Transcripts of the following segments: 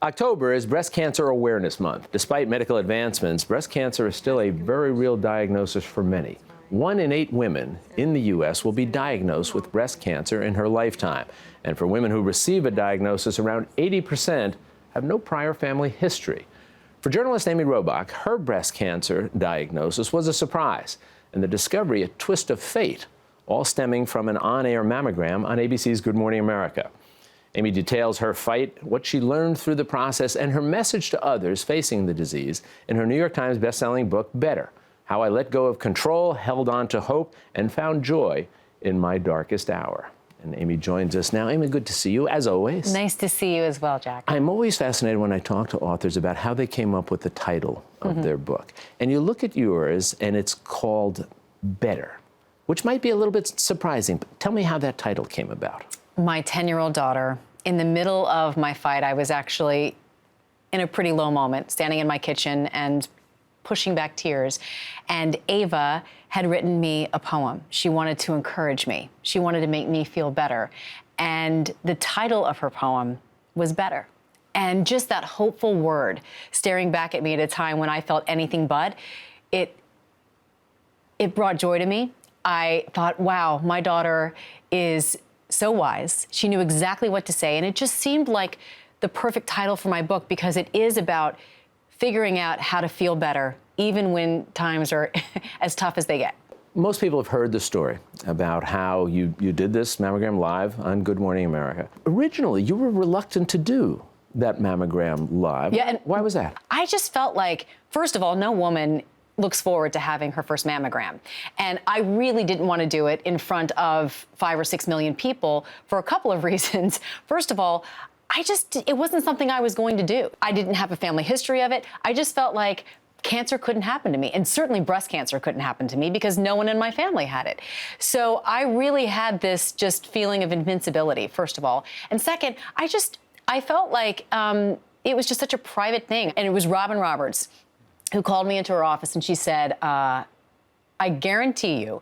October is Breast Cancer Awareness Month. Despite medical advancements, breast cancer is still a very real diagnosis for many. 1 in 8 women in the U.S. will be diagnosed with breast cancer in her lifetime. And for women who receive a diagnosis, around 80% have no prior family history. For journalist Amy Robach, her breast cancer diagnosis was a surprise, and the discovery a twist of fate, all stemming from an on-air mammogram on ABC's Good Morning America. Amy details her fight, what she learned through the process, and her message to others facing the disease in her New York Times bestselling book, Better: How I Let Go of Control, Held On to Hope, and Found Joy in My Darkest Hour. And Amy joins us now. Amy, good to see you, as always. Nice to see you as well, Jack. I'm always fascinated when I talk to authors about how they came up with the title of their book. And you look at yours, and it's called Better, which might be a little bit surprising. But tell me how that title came about. My 10-year-old daughter, in the middle of my fight, I was actually in a pretty low moment, standing in my kitchen and pushing back tears. And Ava had written me a poem. She wanted to encourage me. She wanted to make me feel better. And the title of her poem was Better. And just that hopeful word staring back at me at a time when I felt anything but, it brought joy to me. I thought, wow, my daughter is so wise. She knew exactly what to say. And it just seemed like the perfect title for my book, because it is about figuring out how to feel better, even when times are as tough as they get. Most people have heard the story about how you did this mammogram live on Good Morning America. Originally, you were reluctant to do that mammogram live. Yeah, and why was that? I just felt like, first of all, no woman looks forward to having her first mammogram. And I really didn't want to do it in front of 5 or 6 million people for a couple of reasons. First of all, it wasn't something I was going to do. I didn't have a family history of it. I just felt like cancer couldn't happen to me. And certainly breast cancer couldn't happen to me because no one in my family had it. So I really had this just feeling of invincibility, first of all. And second, I felt like it was just such a private thing. And it was Robin Roberts who called me into her office, and she said, I guarantee you,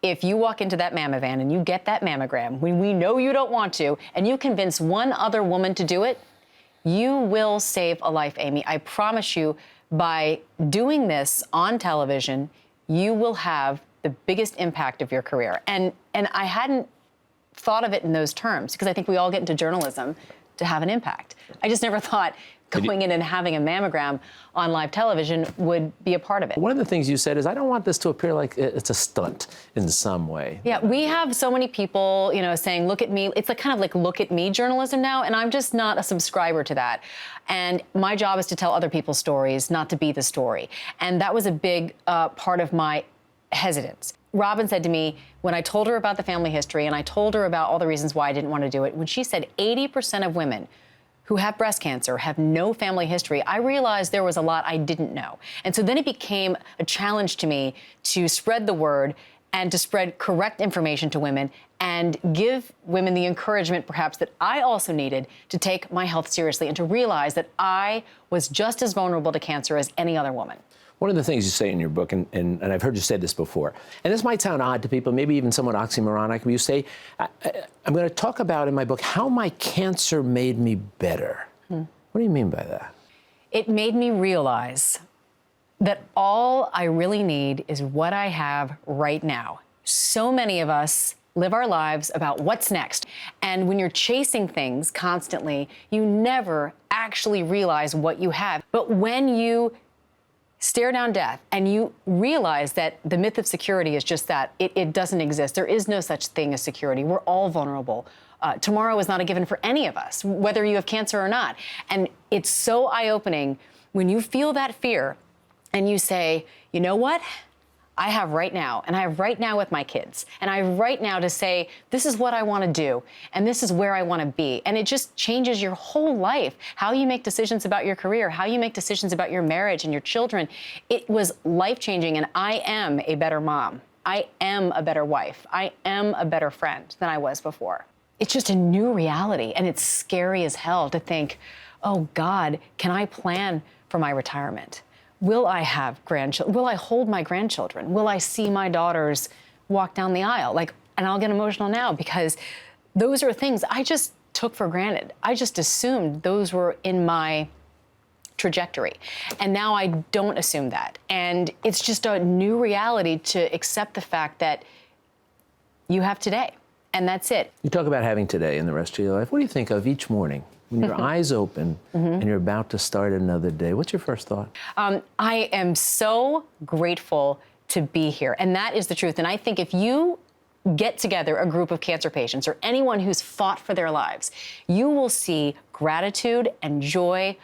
if you walk into that mammovan and you get that mammogram, when we know you don't want to, and you convince one other woman to do it, you will save a life, Amy. I promise you, by doing this on television, you will have the biggest impact of your career. And I hadn't thought of it in those terms, because I think we all get into journalism to have an impact. I just never thought going in and having a mammogram on live television would be a part of it. One of the things you said is, I don't want this to appear like it's a stunt in some way. Yeah, we have so many people, saying, look at me. It's like kind of like look at me journalism now, and I'm just not a subscriber to that. And my job is to tell other people's stories, not to be the story. And that was a big part of my hesitance. Robin said to me, when I told her about the family history and I told her about all the reasons why I didn't want to do it, when she said 80% of women who have breast cancer have no family history, I realized there was a lot I didn't know. And so then it became a challenge to me to spread the word and to spread correct information to women and give women the encouragement perhaps that I also needed to take my health seriously and to realize that I was just as vulnerable to cancer as any other woman. One of the things you say in your book, and I've heard you say this before, and this might sound odd to people, maybe even somewhat oxymoronic, but you say, I'm going to talk about in my book how my cancer made me better. What do you mean by that? It made me realize that all I really need is what I have right now. So many of us live our lives about what's next. And when you're chasing things constantly, you never actually realize what you have. But when you stare down death and you realize that the myth of security is just that, it doesn't exist. There is no such thing as security. We're all vulnerable. Tomorrow is not a given for any of us, whether you have cancer or not. And it's so eye-opening when you feel that fear and you say, you know what? I have right now, and I have right now with my kids, and I have right now to say, this is what I want to do, and this is where I want to be. And it just changes your whole life, how you make decisions about your career, how you make decisions about your marriage and your children. It was life-changing, and I am a better mom. I am a better wife. I am a better friend than I was before. It's just a new reality, and it's scary as hell to think, oh, God, can I plan for my retirement? Will I have grandchildren? Will I hold my grandchildren? Will I see my daughters walk down the aisle? And I'll get emotional now because those are things took for granted. I just assumed those were in my trajectory. And now I don't assume that. And it's just a new reality to accept the fact that you have today, and that's it. You talk about having today in the rest of your life. What do you think of each morning when your eyes open and you're about to start another day? What's your first thought? I am so grateful to be here, and that is the truth. And I think if you get together a group of cancer patients or anyone who's fought for their lives, you will see gratitude and joy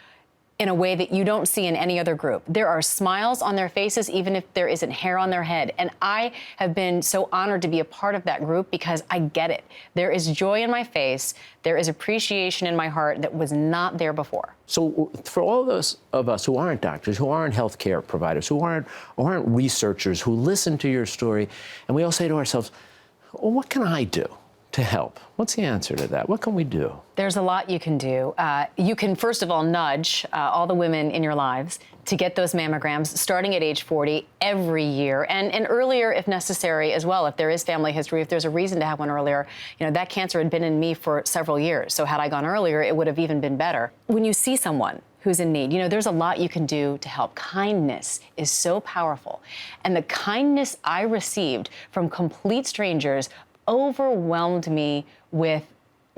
in a way that you don't see in any other group. There are smiles on their faces, even if there isn't hair on their head. And I have been so honored to be a part of that group because I get it. There is joy in my face. There is appreciation in my heart that was not there before. So for all those of us who aren't doctors, who aren't healthcare providers, who aren't researchers, who listen to your story, and we all say to ourselves, well, what can I do to help? What's the answer to that? What can we do? There's a lot you can do. You can, first of all, nudge all the women in your lives to get those mammograms starting at age 40 every year, and earlier if necessary as well. If there is family history, if there's a reason to have one earlier, you know, that cancer had been in me for several years. So had I gone earlier, it would have even been better. When you see someone who's in need, you know, there's a lot you can do to help. Kindness is so powerful. And the kindness I received from complete strangers overwhelmed me with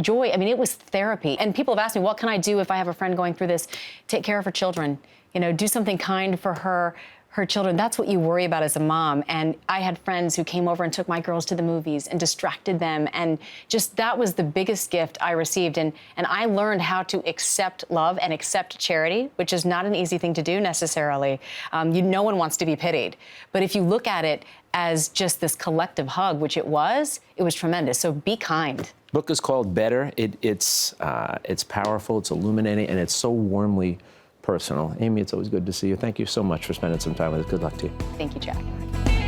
joy. I mean, it was therapy. And people have asked me, what can I do if I have a friend going through this? Take care of her children, you know, do something kind for her children. That's what you worry about as a mom. And I had friends who came over and took my girls to the movies and distracted them. And just that was the biggest gift I received. And I learned how to accept love and accept charity, which is not an easy thing to do necessarily. No one wants to be pitied. But if you look at it as just this collective hug, which it was tremendous. So be kind. Book is called Better. It's powerful, it's illuminating, and it's so warmly personal. Amy, it's always good to see you. Thank you so much for spending some time with us. Good luck to you. Thank you, Jack.